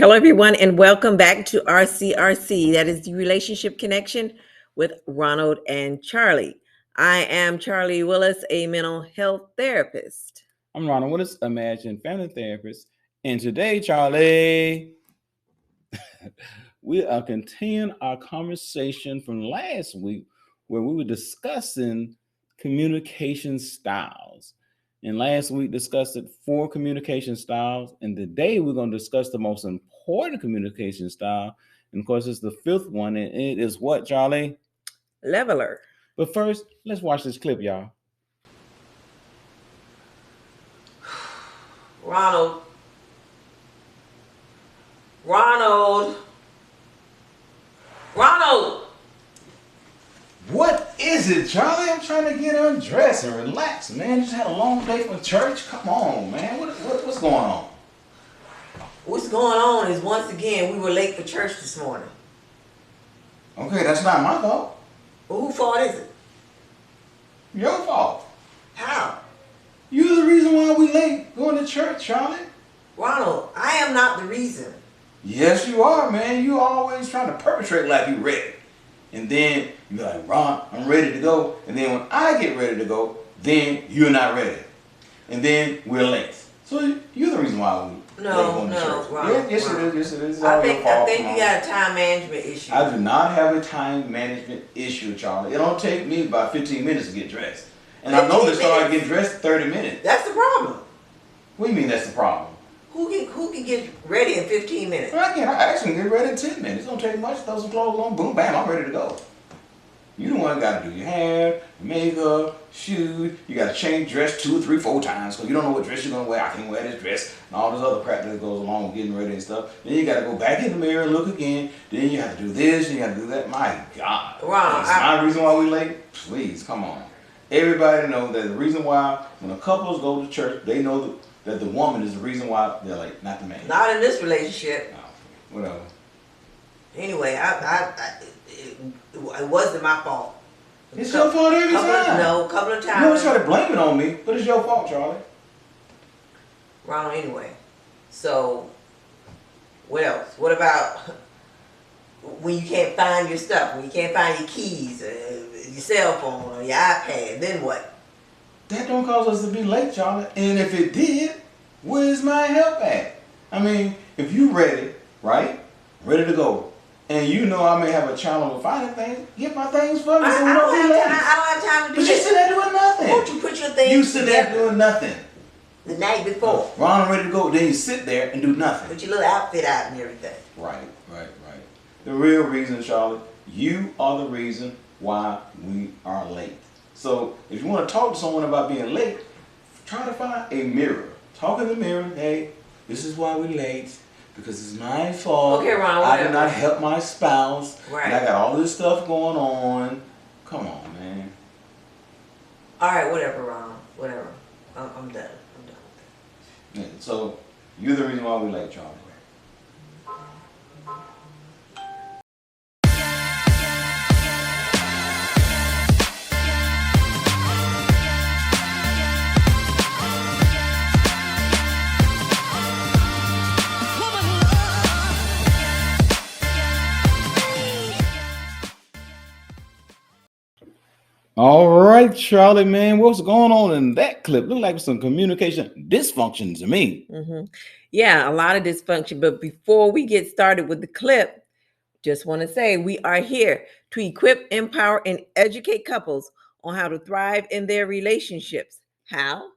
Hello, everyone, and welcome back to RCRC. That is the Relationship Connection with Ronald and Charlie. I am Charlie Willis, a mental health therapist. I'm Ronald Willis, Imagine Family Therapist. And today, Charlie, we are continuing our conversation from last week where we were discussing communication styles. And last week discussed 4 communication styles. And today we're going to discuss the most important communication style. And of course, it's the 5th one. And it is what, Charlie? Leveler. But first, let's watch this clip, y'all. Ronald. What is it, Charlie? I'm trying to get undressed and relax, man. Just had a long day from church. Come on, man. What's going on? What's going on is, once again, we were late for church this morning. Okay, that's not my fault. Well, whose fault is it? Your fault. How? You're the reason why we late going to church, Charlie. Ronald, I am not the reason. Yes, you are, man. You always trying to perpetrate like you ready. And then you be like, Ron, I'm ready to go. And then when I get ready to go, then you're not ready. And then we're late. So you're the reason why we late going to church. Ronald, Yes, it is. It's I all your fault. think you got a time management issue. I do not have a time management issue, Charlie. It don't take me about 15 minutes to get dressed. And I normally start getting dressed in 30 minutes. That's the problem. What do you mean that's the problem? Who can get ready in 15 minutes? I actually get ready in 10 minutes. It don't take much. Throw some clothes on, boom, bam, I'm ready to go. You the one got to do your hair, your makeup, shoes. You got to change dress 2 or 3, 4 times because you don't know what dress you're going to wear. I can wear this dress and all this other crap that goes along with getting ready and stuff. Then you got to go back in the mirror and look again. Then you have to do this and you have to do that. My God. Wow. That's not the reason why we late. Please, come on. Everybody knows that the reason why when the couples go to church, they know that the woman is the reason why they're late, not the man. Not in this relationship. No, whatever. Anyway, it wasn't my fault. It's your fault every time. A couple of times. You always try to blame it on me, but it's your fault, Charlie. Ronald, anyway. So, what else? What about when you can't find your stuff? When you can't find your keys, your cell phone, or your iPad, then what? That don't cause us to be late, Charlie. And if it did, where's my help at? I mean, if you ready, right? Ready to go. And you know I may have a challenge with finding things, get my things for me so we don't be late. I don't have time to do But you sit there doing nothing. Won't you put your things You sit there doing nothing. The night before. Ron, I'm ready to go. Then you sit there and do nothing. Put your little outfit out and everything. Right. The real reason, Charlie, you are the reason why we are late. So if you want to talk to someone about being late, try to find a mirror. Talk in the mirror. Hey, this is why we're late. Because it's my fault. Okay, Ron, I did not help my spouse. Right. And I got all this stuff going on. Come on, man. All right, whatever, Ron. Whatever. I'm done. with that. Yeah, so you're the reason why we're late, Charlie. All right, Charlie, man, what's going on in that clip? Look like some communication dysfunction to me. Mm-hmm. Yeah, a lot of dysfunction. But before we get started with the clip, just want to say we are here to equip, empower, and educate couples on how to thrive in their relationships. How?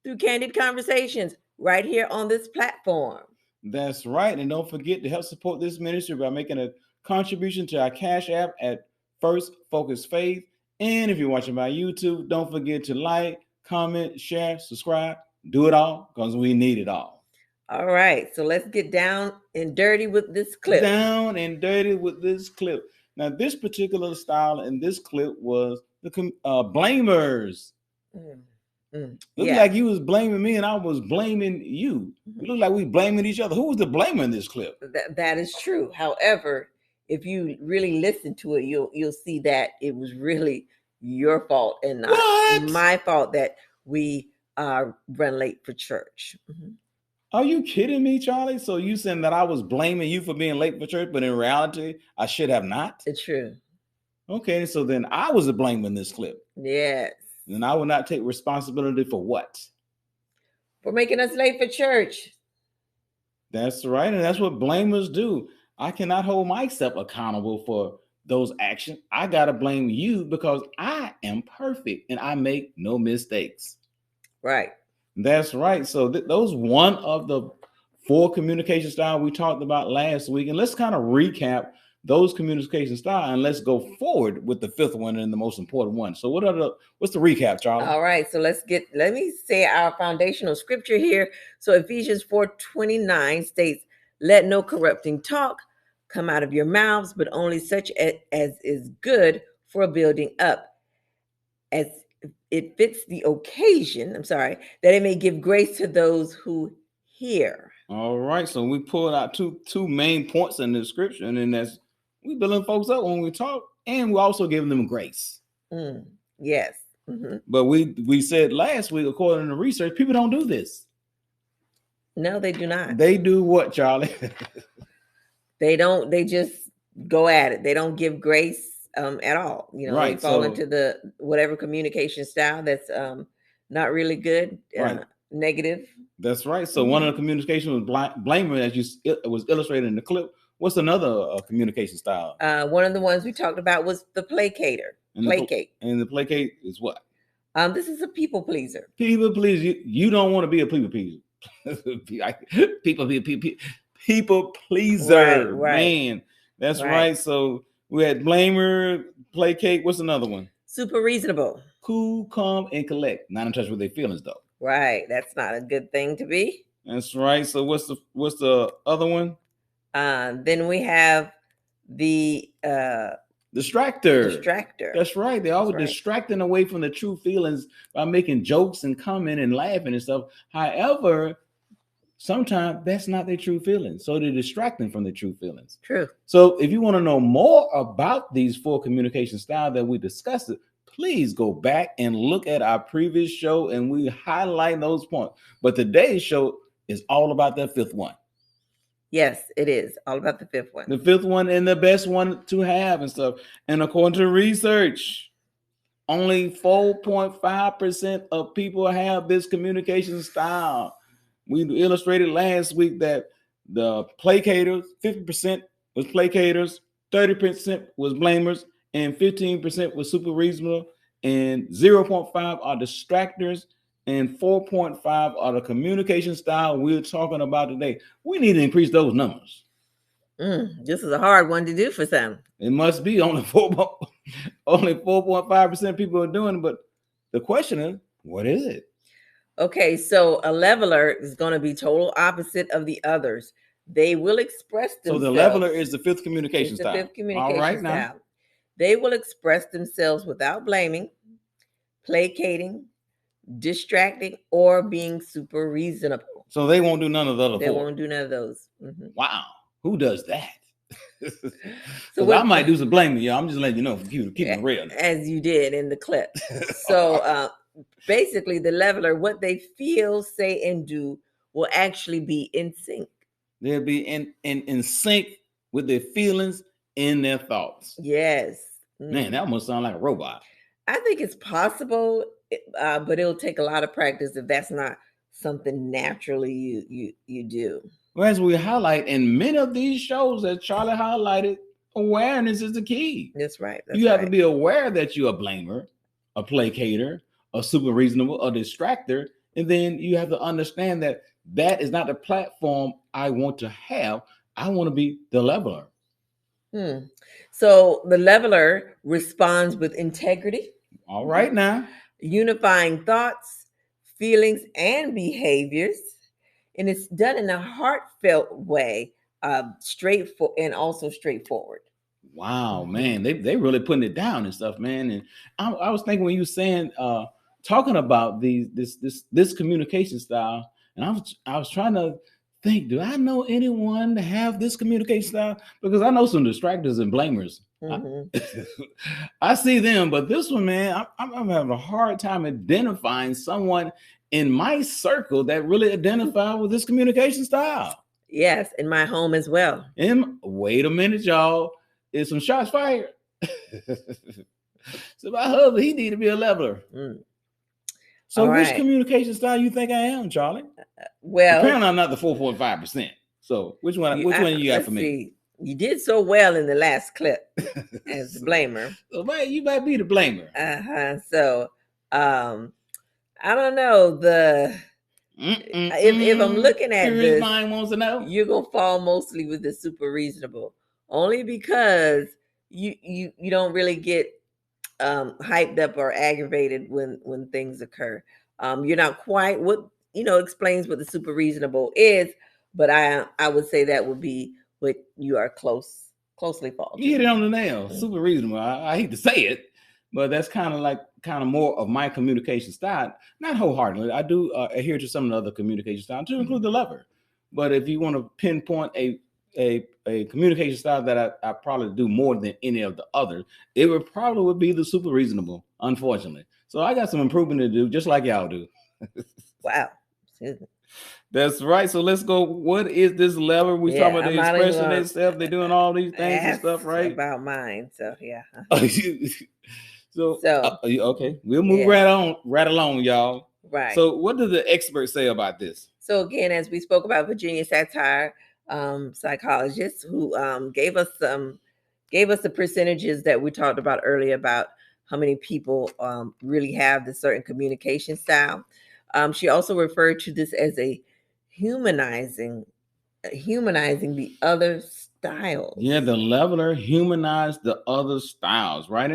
Through candid conversations right here on this platform. That's right. And don't forget to help support this ministry by making a contribution to our Cash App at First Focus Faith. And if you're watching by YouTube, don't forget to like, comment, share, subscribe. Do it all because we need it all. All right. So let's get down and dirty with this clip. Down and dirty with this clip. Now, this particular style in this clip was the blamers. Looked like you was blaming me and I was blaming you. It looked like we blaming each other. Who was the blamer in this clip? That is true. However, if you really listen to it, you'll see that it was really your fault and not my fault that we run late for church. Are you kidding me, Charlie? So you saying that I was blaming you for being late for church, but in reality, I should have not? It's true. Okay, so then I was to blame in this clip. Yes. And I will not take responsibility for what? For making us late for church. That's right, and that's what blamers do. I cannot hold myself accountable for those actions. I got to blame you because I am perfect and I make no mistakes. Right. That's right. So those one of the 4 communication styles we talked about last week. And let's kind of recap those communication styles and let's go forward with the 5th one and the most important one. So what's the recap, Charlie? All right. So let me say our foundational scripture here. So Ephesians 4:29 states, let no corrupting talk come out of your mouths, but only such as is good for building up, as it fits the occasion. That it may give grace to those who hear. All right. So we pulled out two main points in the scripture, and that's we building folks up when we talk, and we also giving them grace. Yes. Mm-hmm. But we said last week, according to research, people don't do this. No, they do not. They do what, Charlie? They don't. They just go at it. They don't give grace at all. Right, they fall into the whatever communication style that's not really good, right. Negative. That's right. So one of the communication was blamer, as it was illustrated in the clip. What's another communication style? One of the ones we talked about was the placater. Placate. And the placate is what? This is a people pleaser. People pleaser. You don't want to be a people pleaser. people pleaser. Right. Man, that's right. So we had blamer, placate. What's another one? Super reasonable. Cool, calm, and collect. Not in touch with their feelings, though. Right. That's not a good thing to be. That's right. So what's the other one? Then we have the distractor. That's right. They're always distracting away from the true feelings by making jokes and commenting and laughing and stuff. However, sometimes that's not their true feelings. So they're distracting from their true feelings. True. So if you want to know more about these 4 communication styles that we discussed, please go back and look at our previous show and we highlight those points. But today's show is all about that 5th one. Yes, it is all about the 5th one. The 5th one and the best one to have and stuff. And according to research, only 4.5% of people have this communication style. We illustrated last week that the placators, 50% was placators, 30% was blamers, and 15% was super reasonable, and 0.5 are distractors, and 4.5 are the communication style we're talking about today. We need to increase those numbers. This is a hard one to do for some. It must be only 4.5% people are doing it, but the question is, what is it? Okay, so a leveler is going to be total opposite of the others. They will express themselves. So the leveler is the 5th communication style. The 5th communication style. Now. They will express themselves without blaming, placating, distracting, or being super reasonable. So they won't do none of the other 4. They won't do none of those. Mm-hmm. Wow. Who does that? So I might do some blaming, y'all. I'm just letting you know, keep it real. As you did in the clip. So basically, the leveler, what they feel, say, and do will actually be in sync. They'll be in sync with their feelings and their thoughts. Yes. Man, that almost sounds like a robot. I think it's possible, but it'll take a lot of practice if that's not something naturally you do. Well, as we highlight in many of these shows that Charlie highlighted, awareness is the key. That's right. You have to be aware that you're a blamer, a placater, a super reasonable, a distractor, and then you have to understand that is not the platform I want to have. I want to be the leveler. So the leveler responds with integrity. All right now. Unifying thoughts, feelings, and behaviors. And it's done in a heartfelt way, straightforward. Wow, man, they really putting it down and stuff, man. And I was thinking when you were saying, talking about this communication style, and I was trying to think, do I know anyone to have this communication style? Because I know some distractors and blamers. I see them, but this one, man, I'm having a hard time identifying someone in my circle that really identify with this communication style. Yes, in my home as well. And wait a minute, y'all. Is some shots fired? So my husband, he need to be a leveler. So which communication style you think I am, Charlie? Well, apparently I'm not the 4.5%. So which one you got for me? See. You did so well in the last clip as the blamer. So man, you might be the blamer. So I don't know. If I'm looking at this, mind wants to know. You're gonna fall mostly with the super reasonable, only because you don't really get hyped up or aggravated when things occur. You're not quite what explains what the super reasonable is, but I would say that would be what you are closely fall to. You hit it on the nail. Super reasonable. I hate to say it, but that's kind of more of my communication style. Not wholeheartedly. I do adhere to some of the other communication styles, to include the lever. But if you want to pinpoint a communication style that I probably do more than any of the others, it would be the super reasonable, unfortunately. So I got some improvement to do, just like y'all do. Wow. That's right. So let's go. What is this lever? We talking about the expression themselves. They're doing all these things and stuff, right? About mine. So yeah. So okay, we'll move right along, y'all. Right. So what does the expert say about this? So again, as we spoke about Virginia Satir, psychologist, who gave us the percentages that we talked about earlier about how many people really have this certain communication style. She also referred to this as a humanizing the other styles. Yeah, the leveler humanized the other styles, right?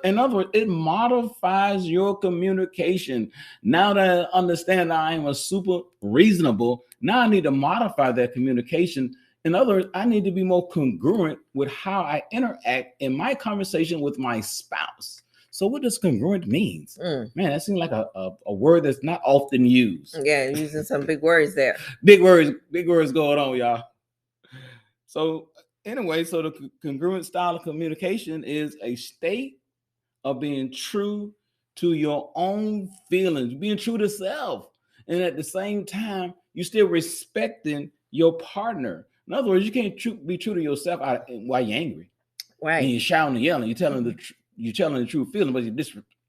In other words, it modifies your communication. Now that I understand that I am a super reasonable, now I need to modify that communication. In other words, I need to be more congruent with how I interact in my conversation with my spouse. So what does congruent means? Man, that seems like a word that's not often used. Yeah, using some big words there. Big words going on, y'all. So anyway, so the congruent style of communication is a state of being true to your own feelings, being true to self. And at the same time, you're still respecting your partner. In other words, you can't be true to yourself while you're angry. Right. And you're shouting and yelling, you're telling the true feeling, but you're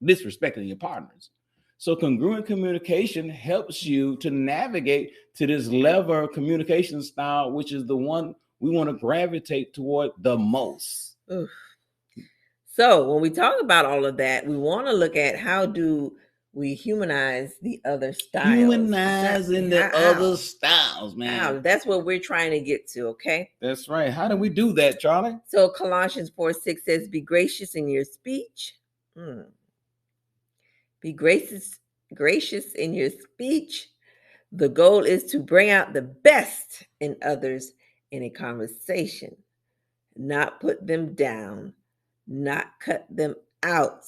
disrespecting your partners. So congruent communication helps you to navigate to this lever communication style, which is the one we want to gravitate toward the most. Oof. So when we talk about all of that, we want to look at how do we humanize the other styles. Humanizing the other styles, man. How? That's what we're trying to get to, okay? That's right. How do we do that, Charlie? So Colossians 4:6 says, be gracious in your speech. Be gracious in your speech. The goal is to bring out the best in others in a conversation, not put them down, not cut them out.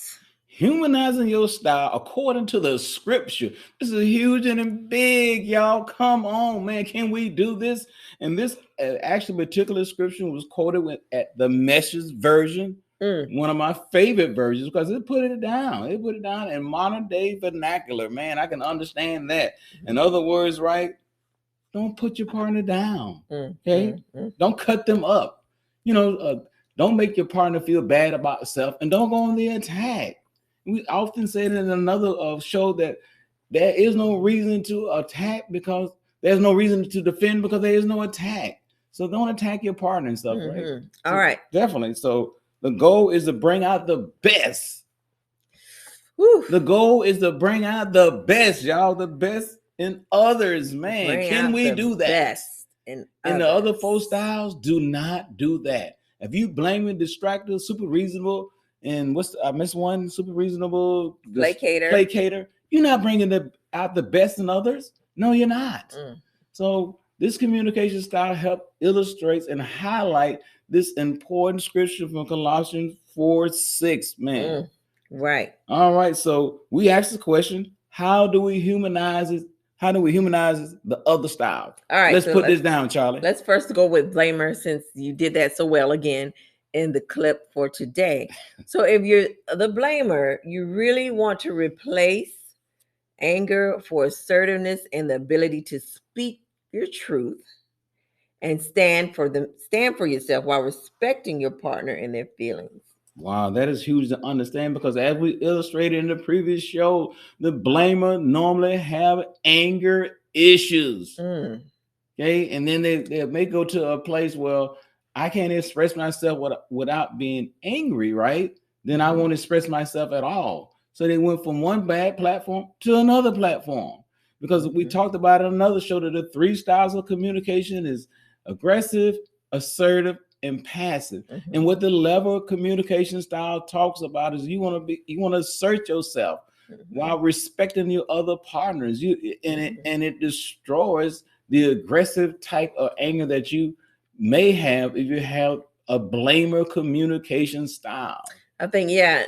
Humanizing your style according to the scripture. This is huge and big, y'all. Come on, man. Can we do this? And this actually particular scripture was quoted at the Message version, one of my favorite versions, because it put it down. It put it down in modern day vernacular. Man, I can understand that. In other words, right? Don't put your partner down. Okay? Don't cut them up. Don't make your partner feel bad about itself, and don't go on the attack. We often said in another show that there is no reason to attack because there's no reason to defend because there is no attack. So don't attack your partner and stuff, right? All right. Definitely. So the goal is to bring out the best. Whew. The goal is to bring out the best, y'all. The best in others, man. Can we do that? Best in the other four styles, do not do that. If you blame it, distracted, super reasonable, and I missed one, super reasonable, placater. You're not bringing out the best in others. No, you're not. So this communication style illustrates and highlight this important scripture from Colossians 4:6, man. Right. All right. So we asked the question: how do we humanize it? How do we humanize the other style? All right. Let's put this down, Charlie. Let's first go with blamer, since you did that so well again in the clip for today. So if you're the blamer, you really want to replace Anger for assertiveness and the ability to speak your truth and stand for yourself while respecting your partner and their feelings. Wow, that is huge to understand because as we illustrated in the previous show, the blamer normally have anger issues. Mm. Okay, and then they may go to a place where I can't express myself without being angry, right? Then I won't express myself at all. So they went from one bad platform to another platform because we talked about in another show that the 3 styles of communication is aggressive, assertive, and passive. And what the level of communication style talks about is you want to assert yourself while respecting your other partners. It destroys the aggressive type of anger that you may have if you have a blamer communication style. I think, yeah.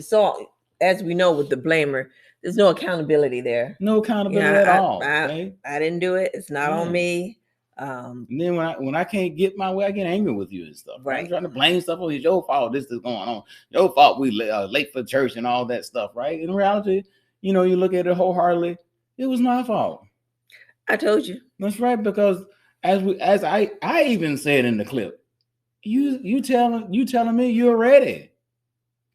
So as we know with the blamer, there's no accountability there. No accountability at all. Okay? I didn't do it. It's not on me. And then when I can't get my way, I get angry with you and stuff. Right. I'm trying to blame stuff on it's your fault. This is going on. Your fault. We late for church and all that stuff. Right. In reality, you look at it wholeheartedly. It was my fault. I told you. That's right. Because as I even said in the clip, you telling me you're ready.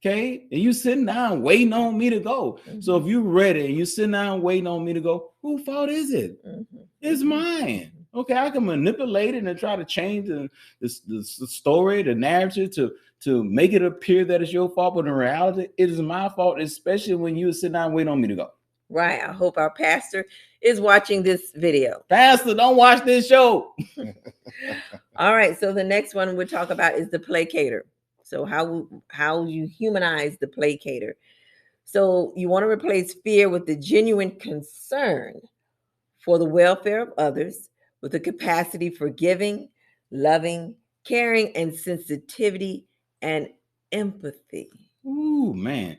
Okay, and you sitting down waiting on me to go. So if you're ready and you sitting down waiting on me to go, whose fault is it? It's mine. Okay, I can manipulate it and try to change the story, the narrative to make it appear that it's your fault, but in reality, it is my fault, especially when you sit down waiting on me to go. Right. I hope our pastor is watching this video. Pastor, don't watch this show. All right. So the next one we'll talk about is the placater. So how you humanize the placater. So you want to replace fear with the genuine concern for the welfare of others, with the capacity for giving, loving, caring, and sensitivity and empathy. Ooh, man.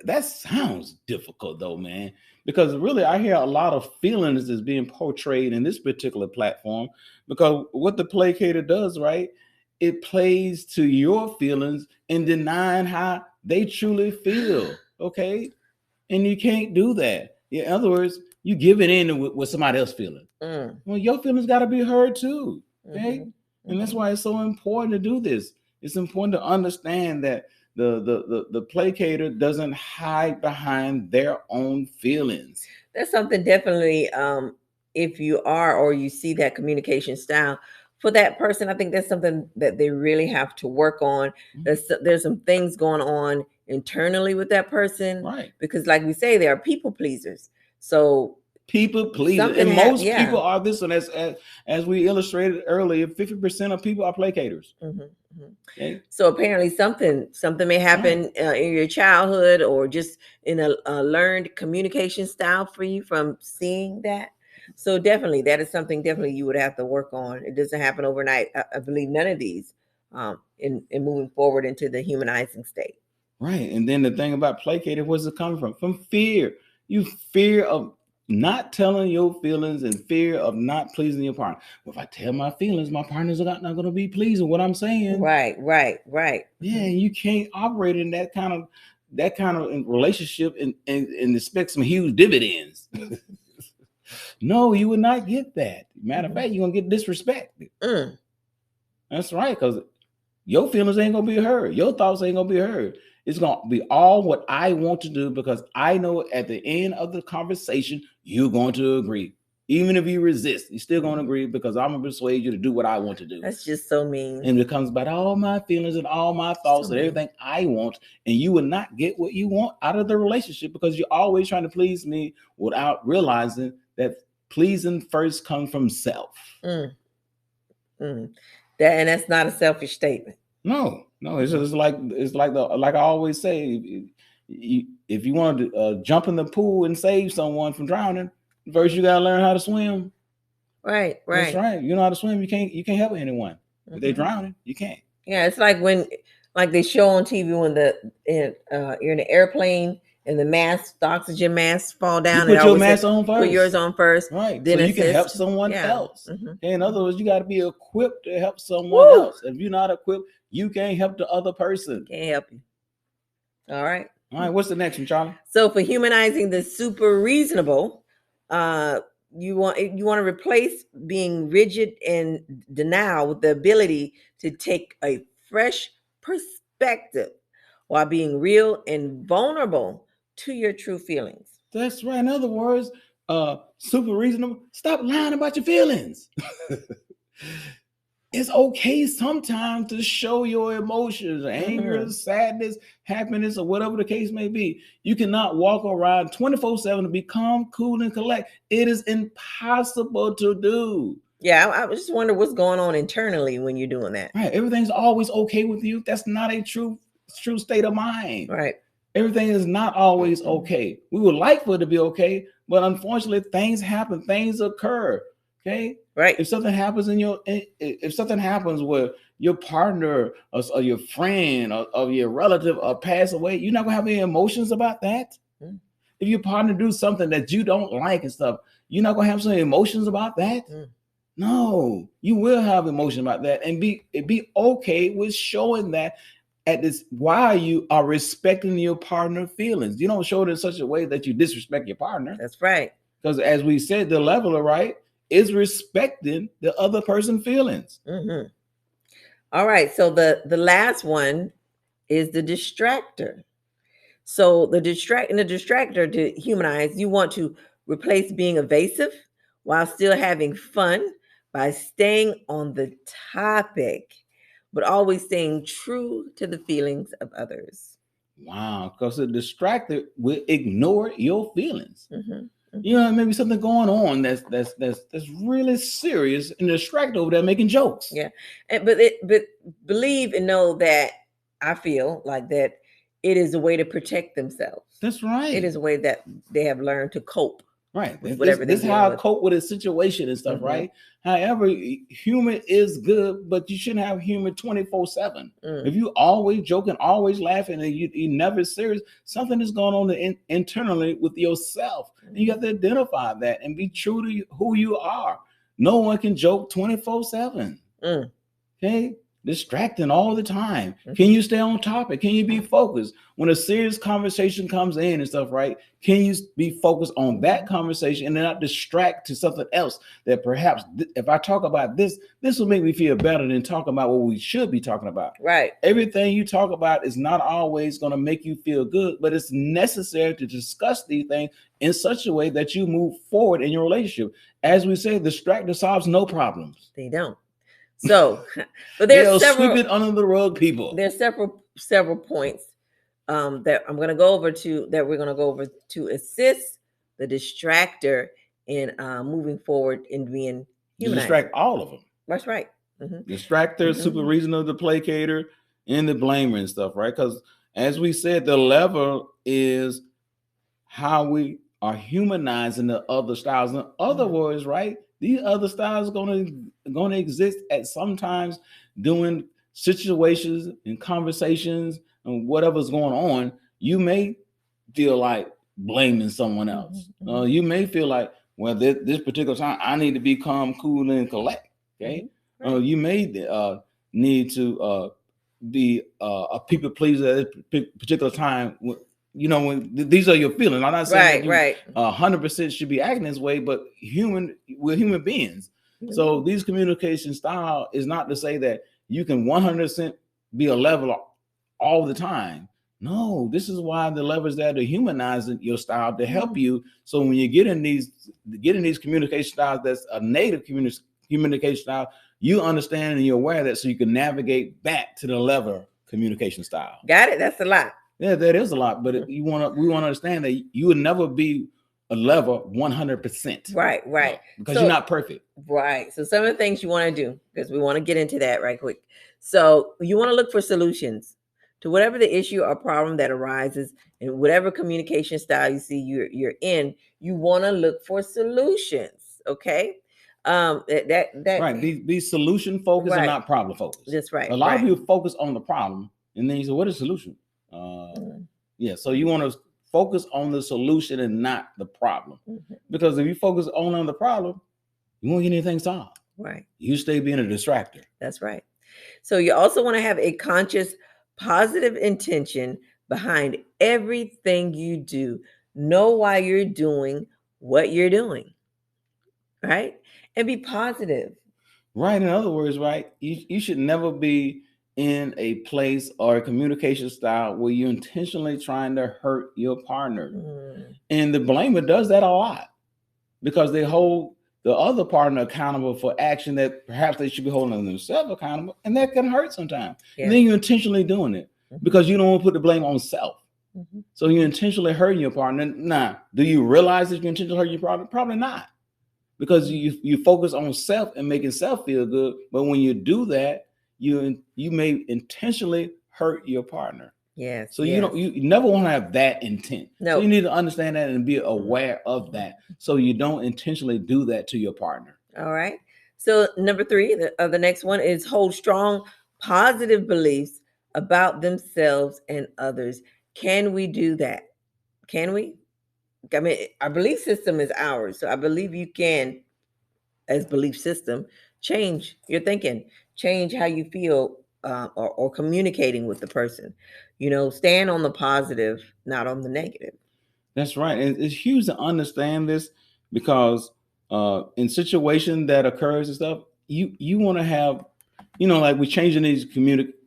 That sounds difficult though, man, because really I hear a lot of feelings is being portrayed in this particular platform because what the placater does, right? It plays to your feelings and denying how they truly feel. Okay. And you can't do that. In other words, you give it in with somebody else feeling. Well, your feelings got to be heard too. Okay. And that's why it's so important to do this. It's important to understand that the placater doesn't hide behind their own feelings. That's something definitely, if you are or you see that communication style for that person, I think that's something that they really have to work on. There's some things going on internally with that person, right? Because like we say, they are people pleasers. So people pleasers, and most people are this one. As we illustrated earlier, 50% of people are placaters. Okay. So apparently something may happen in your childhood or just in a learned communication style for you from seeing that. So definitely that is something you would have to work on. It doesn't happen overnight. I believe none of these in moving forward into the humanizing state. Right. And then the thing about placated, where's it coming from? From fear. You fear of not telling your feelings and fear of not pleasing your partner. Well, if I tell my feelings, my partner's not going to be pleased with what I'm saying. Right. Yeah, you can't operate in that kind of relationship and expect some huge dividends. No, you would not get that. Matter of fact, you're gonna get disrespected. That's right, because your feelings ain't gonna be heard. Your thoughts ain't gonna be heard. It's gonna be all what I want to do because I know at the end of the conversation, you're going to agree. Even if you resist, you're still going to agree because I'm going to persuade you to do what I want to do. That's just so mean. And it comes about all my feelings and all my thoughts and everything I want. And you will not get what you want out of the relationship because you're always trying to please me without realizing that pleasing first comes from self. That's not a selfish statement. No, it's just like I always say, if you want to jump in the pool and save someone from drowning, first you gotta learn how to swim. Right. That's right. You know how to swim. You can't help anyone. If they're drowning, you can't. Yeah, it's like when they show on TV when you're in an airplane and the oxygen masks fall down. You put your mask on first. Put yours on first. Right. Then so you can help someone else. In other words, you got to be equipped to help someone else. If you're not equipped, you can't help the other person. Can't help you. All right. All right, what's the next one, Charlie? So for humanizing the super reasonable, you want to replace being rigid and denial with the ability to take a fresh perspective while being real and vulnerable to your true feelings. That's right. In other words, super reasonable. Stop lying about your feelings. It's okay sometimes to show your emotions, anger, sadness, happiness, or whatever the case may be. You cannot walk around 24/7 to be calm, cool, and collect. It is impossible to do. Yeah, I just wonder what's going on internally when you're doing that. Right. Everything's always okay with you. That's not a true state of mind. Right. Everything is not always okay. We would like for it to be okay, but unfortunately, things happen, things occur. Okay. Right. If something happens if something happens where your partner or your friend or your relative pass away, you're not gonna have any emotions about that. If your partner do something that you don't like and stuff, you're not gonna have some emotions about that. No, you will have emotion about that, and be okay with showing that at this while you are respecting your partner feelings. You don't show it in such a way that you disrespect your partner. That's right. Because as we said, the leveler, right, is respecting the other person's feelings. All right. So the last one is the distractor. So the distractor, to humanize, you want to replace being evasive while still having fun by staying on the topic, but always staying true to the feelings of others. Wow, because the distractor will ignore your feelings. You know, maybe something going on that's really serious, and the distractor over there making jokes. Yeah, but believe and know that I feel like that it is a way to protect themselves. That's right. It is a way that they have learned to cope. Right. This is how I cope with a situation and stuff, right? However, humor is good, but you shouldn't have humor 24/7. If you always joking, always laughing, and you never serious, something is going on internally with yourself. And you have to identify that and be true to who you are. No one can joke 24/7. Okay? Distracting all the time. Can you stay on topic? Can you be focused? When a serious conversation comes in and stuff, right? Can you be focused on that conversation and not distract to something else that perhaps if I talk about this will make me feel better than talking about what we should be talking about. Right. Everything you talk about is not always going to make you feel good, but it's necessary to discuss these things in such a way that you move forward in your relationship. As we say, distractor solves no problems. They don't. So, but there's several sweep it under the rug, people. There's several points that I'm going to go over we're going to go over to assist the distractor in moving forward in being humanized. Distract all of them. That's right. Distractor, super reasonable, the placator, and the blamer and stuff, right? Because as we said, the lever is how we are humanizing the other styles. In other words, right? These other styles are going to exist at sometimes doing situations and conversations and whatever's going on. You may feel like blaming someone else. You may feel like, well, this particular time I need to be calm, cool, and collect. Okay. You may need to be a people pleaser at a particular time. You know, when these are your feelings. I'm not saying that you 100% should be acting this way, but we're human beings. So these communication style is not to say that you can 100% be a level all the time. No, this is why the levers there to humanize your style to help you. So when you get in these communication styles, that's a native communication style, you understand and you're aware of that, so you can navigate back to the lever communication style. Got it? That's a lot. Yeah, that is a lot, but we want to understand that you would never be a level 100%. Right. Because you're not perfect. Right. So some of the things you want to do, because we want to get into that right quick. So you want to look for solutions to whatever the issue or problem that arises, and whatever communication style you see you're in. You want to look for solutions. Okay. That right. Be solution focused and not problem focused. That's right. A lot of people focus on the problem, and then you say, "What is the solution?" Yeah, so you want to focus on the solution and not the problem. Because if you focus only on the problem, you won't get anything solved. Right. You stay being a distractor. That's right. So you also want to have a conscious, positive intention behind everything you do. Know why you're doing what you're doing, right? And be positive. Right. In other words, right, you should never be in a place or a communication style where you're intentionally trying to hurt your partner. And the blamer does that a lot because they hold the other partner accountable for action that perhaps they should be holding themselves accountable, and that can hurt sometimes. And then you're intentionally doing it because you don't want to put the blame on self. So you're intentionally hurting your partner. Nah, do you realize that you're intentionally hurting your partner? Probably not, because you focus on self and making self feel good. But when you do that, you may intentionally hurt your partner. Yes. So you never want to have that intent. No. So you need to understand that and be aware of that, so you don't intentionally do that to your partner. All right. So number 3, the next one is hold strong positive beliefs about themselves and others. Can we do that? Can we? I mean, our belief system is ours. So I believe you can, as belief system, change your thinking, change how you feel, or communicating with the person. Stand on the positive, not on the negative. That's right. And it's huge to understand this, because in situation that occurs and stuff, you want to have, like we're changing these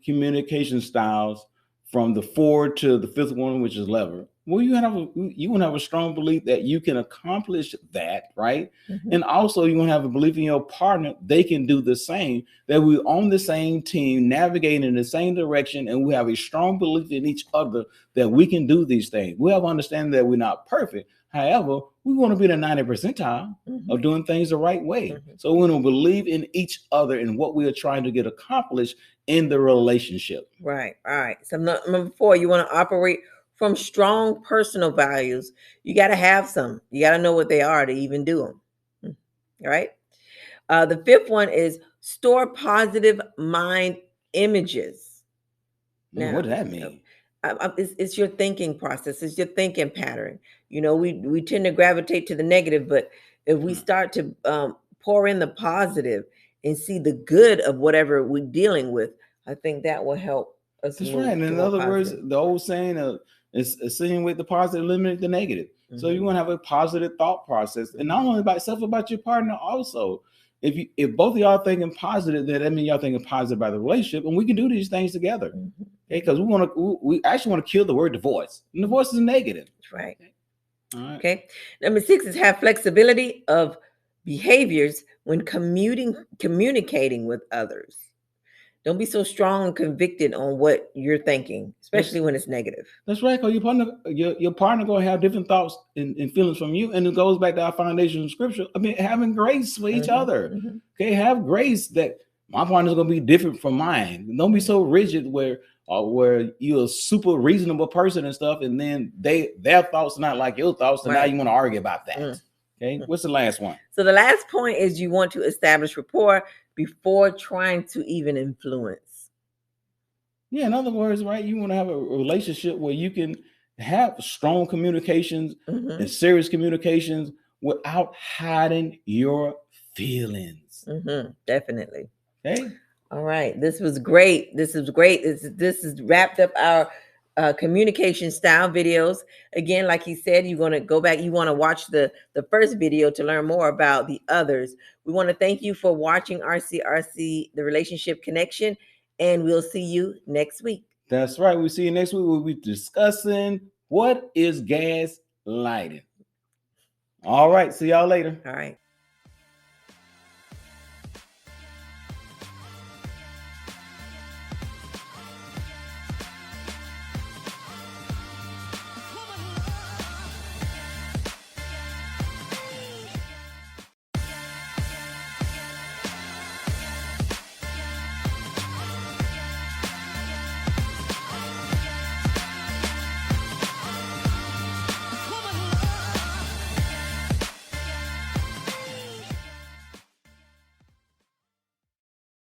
communication styles from the 4 to the 5th one, which is lever. Well, you want to have a strong belief that you can accomplish that, right? And also you want to have a belief in your partner they can do the same, that we're on the same team, navigating in the same direction, and we have a strong belief in each other that we can do these things. We have understanding that we're not perfect. However, we want to be the 90th percentile of doing things the right way. So we want to believe in each other and what we are trying to get accomplished in the relationship. Right. All right. So number 4, you want to operate from strong personal values. You got to have some. You got to know what they are to even do them. All right. The 5th one is store positive mind images. Now, what does that mean? It's your thinking process. It's your thinking pattern. We tend to gravitate to the negative, but if we start to pour in the positive and see the good of whatever we're dealing with, I think that will help us. That's right. And in other words, the old saying is seeing with the positive, eliminate the negative. So you want to have a positive thought process, and not only about yourself, about your partner also. If both of y'all thinking positive, then that means y'all thinking positive about the relationship, and we can do these things together. Okay, because we actually want to kill the word divorce, and divorce is negative. That's right. All right. Okay. Number 6 is have flexibility of behaviors when communicating with others. Don't be so strong and convicted on what you're thinking, especially when it's negative. That's right, because your partner going to have different thoughts and feelings from you, and it goes back to our foundation of scripture. I mean, having grace for each other. Okay, have grace that my partner's going to be different from mine. Don't be so rigid where you're a super reasonable person and stuff, and then their thoughts are not like your thoughts, and now you want to argue about that. Okay, what's the last one? So the last point is you want to establish rapport before trying to even influence. Yeah, in other words, right, you want to have a relationship where you can have strong communications and serious communications without hiding your feelings. Definitely. Okay. All right. This was great. This is great. This is wrapped up our communication style videos. Again, like he said, you're going to go back. You want to watch the first video to learn more about the others. We want to thank you for watching RCRC, the Relationship Connection, and we'll see you next week. That's right. We'll see you next week. We'll be discussing what is gaslighting. All right. See y'all later. All right.